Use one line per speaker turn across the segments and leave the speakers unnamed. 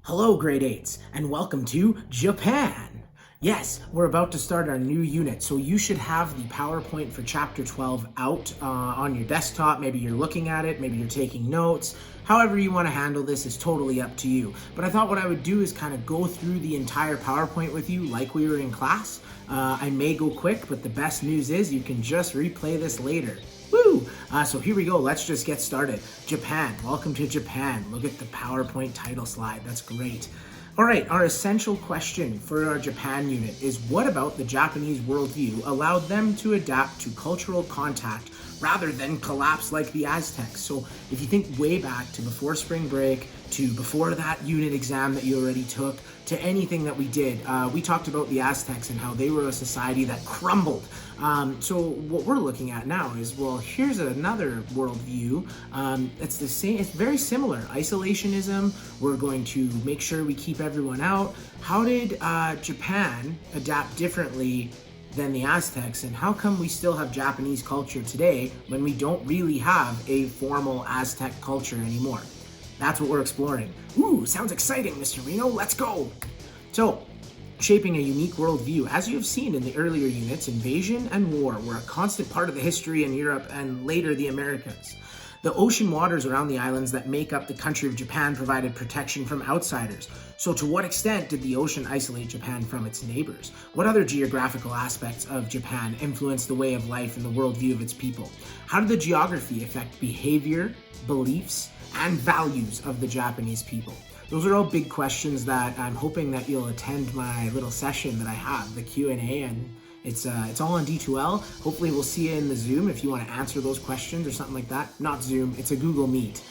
Hello, grade 8s, and welcome to Japan. Yes, we're about to start our new unit, so you should have the PowerPoint for Chapter 12 out on your desktop. Maybe you're looking at it, maybe you're taking notes. However you want to handle this is totally up to you. But I thought what I would do is kind of go through the entire PowerPoint with you like we were in class. I may go quick, but the best news is you can just replay this later. Woo! So here we go. Let's just get started. Japan. Welcome to Japan. Look at the PowerPoint title slide. That's great. All right, our essential question for our Japan unit is what about the Japanese worldview allowed them to adapt to cultural contact rather than collapse like the Aztecs? So if you think way back to before spring break, to before that unit exam that you already took, to anything that we did, we talked about the Aztecs and how they were a society that crumbled. So what we're looking at now is, well, here's another worldview. It's the same, it's very similar. Isolationism, we're going to make sure we keep everyone out. How did Japan adapt differently than the Aztecs, and how come we still have Japanese culture today when we don't really have a formal Aztec culture anymore? That's what we're exploring. Ooh, sounds exciting, Mr. Reno. Let's go. So, shaping a unique worldview. As you have seen in the earlier units, invasion and war were a constant part of the history in Europe and later the Americas. The ocean waters around the islands that make up the country of Japan provided protection from outsiders. So to what extent did the ocean isolate Japan from its neighbors? What other geographical aspects of Japan influenced the way of life and the worldview of its people? How did the geography affect behavior, beliefs, and values of the Japanese people? Those are all big questions that I'm hoping that you'll attend my little session that I have, the Q&A, and it's all on D2L. Hopefully we'll see you in the Zoom if you want to answer those questions or something like that. Not Zoom, it's a Google Meet.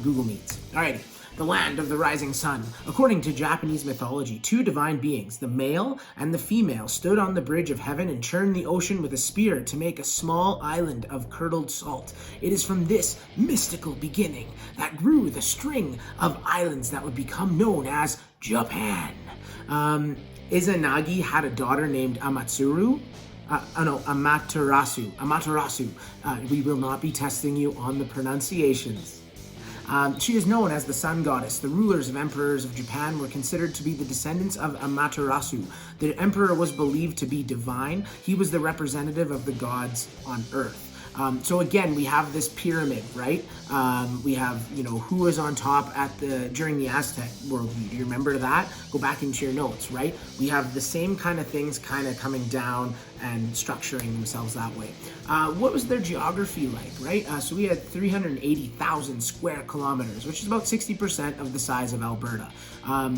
Google Meets. Alrighty. The land of the rising sun. According to Japanese mythology, two divine beings, the male and the female, stood on the bridge of heaven and churned the ocean with a spear to make a small island of curdled salt. It is from this mystical beginning that grew the string of islands that would become known as Japan. Izanagi had a daughter named Amaterasu. Amaterasu. We will not be testing you on the pronunciations. She is known as the sun goddess. The rulers of emperors of Japan were considered to be the descendants of Amaterasu. The emperor was believed to be divine. He was the representative of the gods on earth. So again, we have this pyramid, right? We have, who was on top during the Aztec worldview. Do you remember that? Go back into your notes, right? We have the same kind of things kind of coming down and structuring themselves that way. What was their geography like, right? So we had 380,000 square kilometers, which is about 60% of the size of Alberta.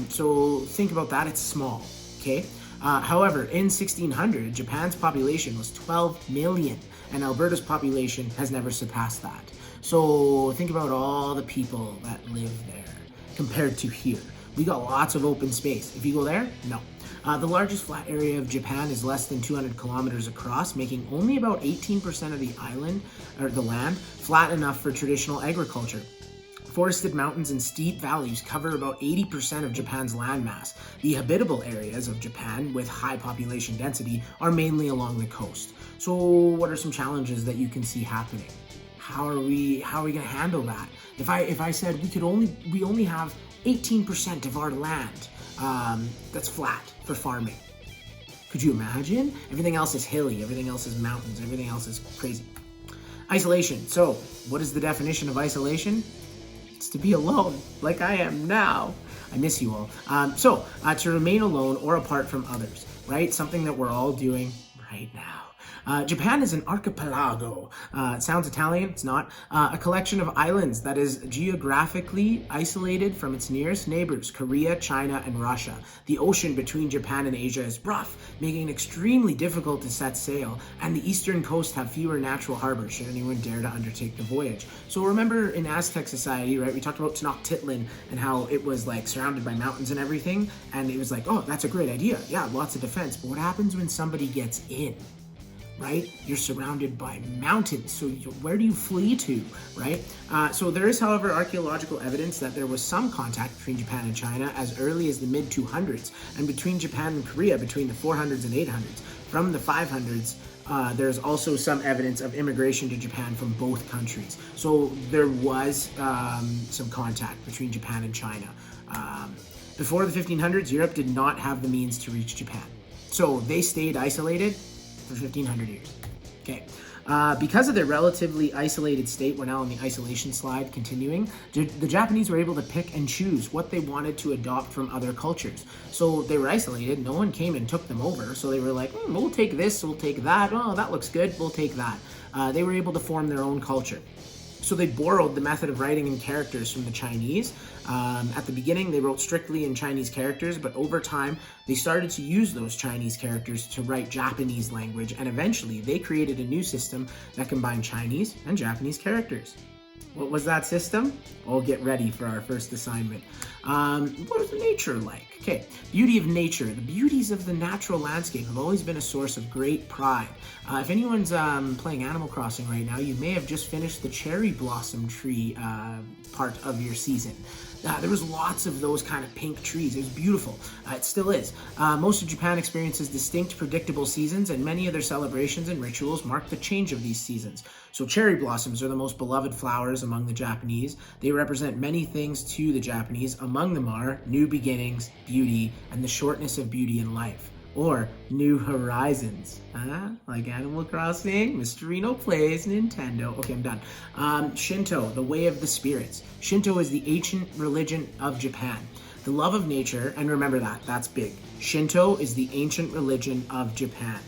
So think about that, it's small, okay? However, in 1600, Japan's population was 12 million, and Alberta's population has never surpassed that. So think about all the people that live there compared to here. We got lots of open space. If you go there, no. The largest flat area of Japan is less than 200 kilometers across, making only about 18% of the island, or the land, flat enough for traditional agriculture. Forested mountains and steep valleys cover about 80% of Japan's landmass. The habitable areas of Japan with high population density are mainly along the coast. So what are some challenges that you can see happening? How are we going to handle that? If I said we only have 18% of our land that's flat for farming. Could you imagine? Everything else is hilly, everything else is mountains, everything else is crazy. Isolation. So what is the definition of isolation? It's to be alone, like I am now. I miss you all. To remain alone or apart from others, right? Something that we're all doing right now. Japan is an archipelago. It sounds Italian, it's not. A collection of islands that is geographically isolated from its nearest neighbors, Korea, China, and Russia. The ocean between Japan and Asia is rough, making it extremely difficult to set sail, and the eastern coast have fewer natural harbors should anyone dare to undertake the voyage. So remember in Aztec society, right, we talked about Tenochtitlan and how it was like surrounded by mountains and everything, and it was like, oh, that's a great idea. Yeah, lots of defense. But what happens when somebody gets in? Right? You're surrounded by mountains, so where do you flee to, right? So there is, however, archaeological evidence that there was some contact between Japan and China as early as the mid-200s, and between Japan and Korea between the 400s and 800s. From the 500s, there's also some evidence of immigration to Japan from both countries. So there was some contact between Japan and China. Before the 1500s, Europe did not have the means to reach Japan. So they stayed isolated for 1500 years. Okay. Because of their relatively isolated state, we're now on the isolation slide continuing, the Japanese were able to pick and choose what they wanted to adopt from other cultures. So they were isolated, no one came and took them over, so they were like, we'll take this, we'll take that, oh, that looks good, we'll take that. They were able to form their own culture. So they borrowed the method of writing in characters from the Chinese. At the beginning, they wrote strictly in Chinese characters, but over time, they started to use those Chinese characters to write Japanese language, and eventually they created a new system that combined Chinese and Japanese characters. What was that system? We'll get ready for our first assignment. What was nature like? Okay, beauty of nature. The beauties of the natural landscape have always been a source of great pride. If anyone's playing Animal Crossing right now, you may have just finished the cherry blossom tree part of your season. There was lots of those kind of pink trees. It was beautiful. It still is. Most of Japan experiences distinct, predictable seasons, and many of their celebrations and rituals mark the change of these seasons. So cherry blossoms are the most beloved flowers among the Japanese. They represent many things to the Japanese. Among them are new beginnings, beauty, and the shortness of beauty in life. Or new horizons, like Animal Crossing, Mr. Reno plays Nintendo. Okay, I'm done. Shinto, the way of the spirits. Shinto is the ancient religion of Japan. The love of nature, and remember that's big. Shinto is the ancient religion of Japan.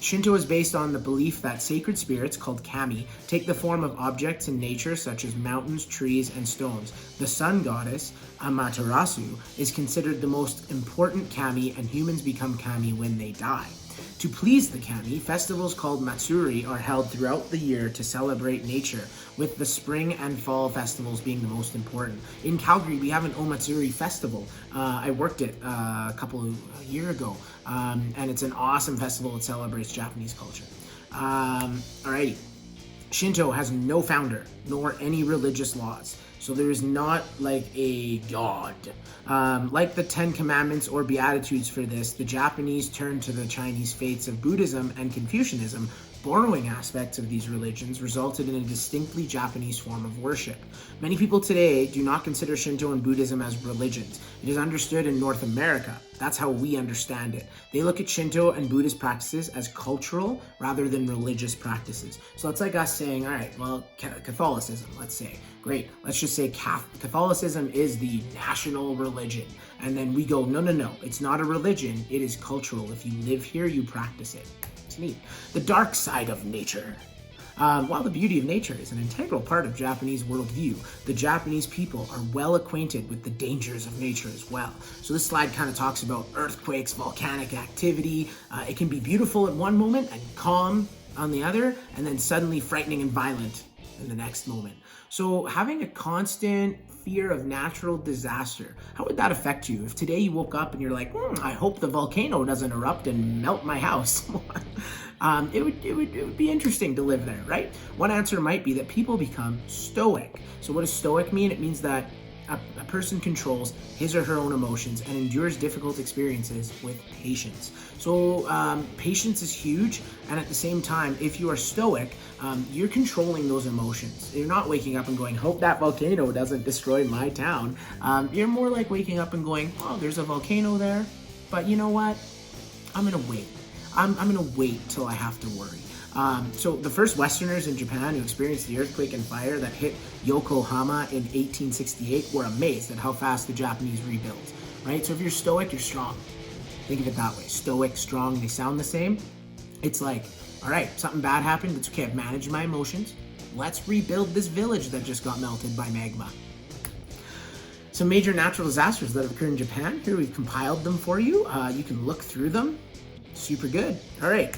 Shinto is based on the belief that sacred spirits, called kami, take the form of objects in nature such as mountains, trees, and stones. The sun goddess, Amaterasu, is considered the most important kami, and humans become kami when they die. To please the kami, festivals called matsuri are held throughout the year to celebrate nature, with the spring and fall festivals being the most important. In Calgary, we have an Omatsuri festival. I worked it a couple of years ago, and it's an awesome festival that celebrates Japanese culture. Alrighty. Shinto has no founder, nor any religious laws. So there is not like a god. Like the Ten Commandments or Beatitudes for this, the Japanese turned to the Chinese faiths of Buddhism and Confucianism. Borrowing aspects of these religions resulted in a distinctly Japanese form of worship. Many people today do not consider Shinto and Buddhism as religions. It is understood in North America. That's how we understand it. They look at Shinto and Buddhist practices as cultural rather than religious practices. So it's like us saying, all right, well, Catholicism, let's say. Great, let's just say Catholicism is the national religion. And then we go, no, it's not a religion, it is cultural. If you live here, you practice it. It's neat. The dark side of nature. While the beauty of nature is an integral part of Japanese worldview, the Japanese people are well acquainted with the dangers of nature as well. So this slide kind of talks about earthquakes, volcanic activity. It can be beautiful at one moment and calm on the other, and then suddenly frightening and violent in the next moment. So having a constant fear of natural disaster, how would that affect you? If today you woke up and you're like, I hope the volcano doesn't erupt and melt my house. It would be interesting to live there, right? One answer might be that people become stoic. So what does stoic mean? It means that a person controls his or her own emotions and endures difficult experiences with patience. So patience is huge, and at the same time, if you are stoic, you're controlling those emotions. You're not waking up and going, hope that volcano doesn't destroy my town. You're more like waking up and going, oh, there's a volcano there, but you know what? I'm gonna wait. I'm gonna wait till I have to worry. So the first Westerners in Japan who experienced the earthquake and fire that hit Yokohama in 1868 were amazed at how fast the Japanese rebuilt, right? So if you're stoic, you're strong. Think of it that way. Stoic, strong, they sound the same. It's like, all right, something bad happened. It's okay, I've managed my emotions. Let's rebuild this village that just got melted by magma. Some major natural disasters that have occurred in Japan. Here we've compiled them for you. You can look through them. Super good. All right,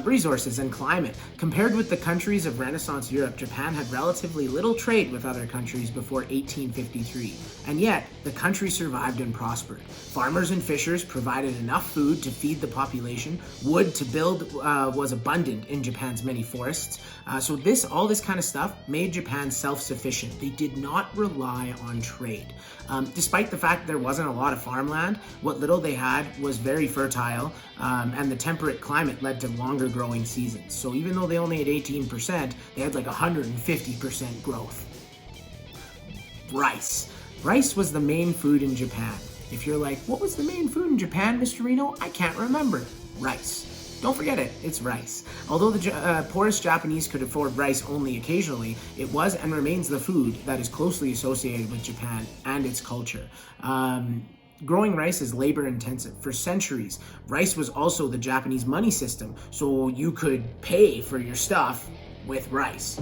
resources and climate. Compared with the countries of Renaissance Europe, Japan had relatively little trade with other countries before 1853, and yet the country survived and prospered. Farmers and fishers provided enough food to feed the population. Wood to build was abundant in Japan's many forests. So all this kind of stuff made Japan self-sufficient. They did not rely on trade. Despite the fact there wasn't a lot of farmland, what little they had was very fertile, and the temperate climate led to longer growing seasons. So even though they only had 18%, they had like 150% growth. Rice. Rice was the main food in Japan. If you're like, what was the main food in Japan, Mr. Reno? I can't remember. Rice. Don't forget it, it's rice. Although the poorest Japanese could afford rice only occasionally, it was and remains the food that is closely associated with Japan and its culture. Growing rice is labor intensive. For centuries, rice was also the Japanese money system, so you could pay for your stuff with rice.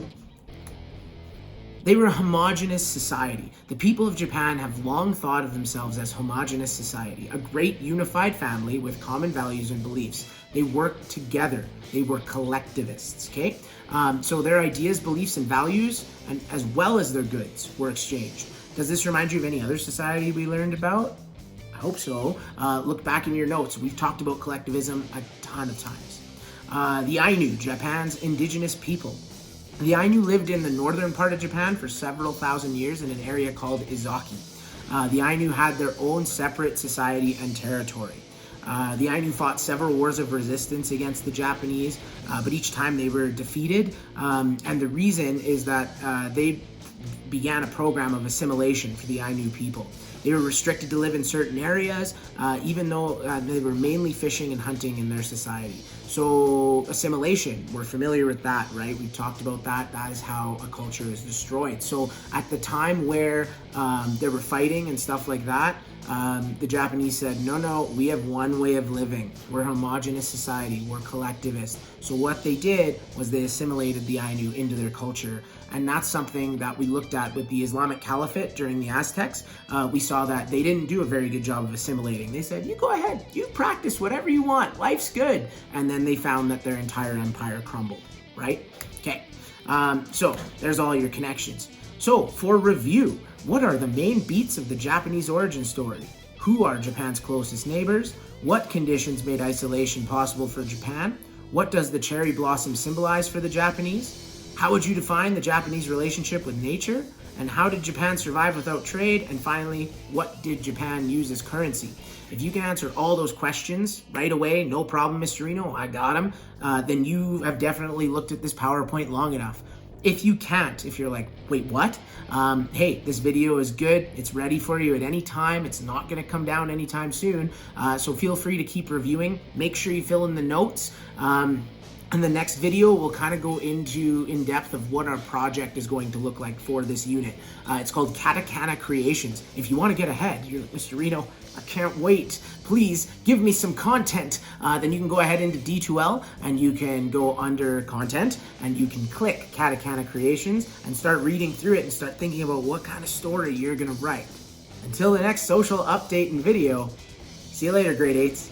They were a homogenous society. The people of Japan have long thought of themselves as homogenous society, a great unified family with common values and beliefs. They worked together. They were collectivists, okay? So their ideas, beliefs, and values, and as well as their goods, were exchanged. Does this remind you of any other society we learned about? I hope so. Look back in your notes. We've talked about collectivism a ton of times. The Ainu, Japan's indigenous people. The Ainu lived in the northern part of Japan for several thousand years in an area called Izaki. The Ainu had their own separate society and territory. The Ainu fought several wars of resistance against the Japanese, but each time they were defeated. And the reason is that they began a program of assimilation for the Ainu people. They were restricted to live in certain areas, even though they were mainly fishing and hunting in their society. So assimilation, we're familiar with that, right? We've talked about that. That is how a culture is destroyed. So at the time where they were fighting and stuff like that, the Japanese said, no, we have one way of living. We're a homogenous society. We're collectivist. So what they did was they assimilated the Ainu into their culture. And that's something that we looked at with the Islamic Caliphate during the Aztecs. We saw that they didn't do a very good job of assimilating. They said, you go ahead, you practice whatever you want. Life's good. And then they found that their entire empire crumbled, right? Okay, so there's all your connections. So for review, what are the main beats of the Japanese origin story? Who are Japan's closest neighbors? What conditions made isolation possible for Japan? What does the cherry blossom symbolize for the Japanese? How would you define the Japanese relationship with nature? And how did Japan survive without trade? And finally, what did Japan use as currency? If you can answer all those questions right away, no problem, Mr. Reno, I got them, then you have definitely looked at this PowerPoint long enough. If you can't, if you're like, wait, what? Hey, this video is good. It's ready for you at any time. It's not gonna come down anytime soon. So feel free to keep reviewing. Make sure you fill in the notes. In the next video, we'll kind of go into in depth of what our project is going to look like for this unit. It's called Katakana Creations. If you want to get ahead, you're Mr. Reno, I can't wait. Please give me some content. Then you can go ahead into D2L and you can go under content and you can click Katakana Creations and start reading through it and start thinking about what kind of story you're going to write. Until the next social update and video, see you later, grade 8s.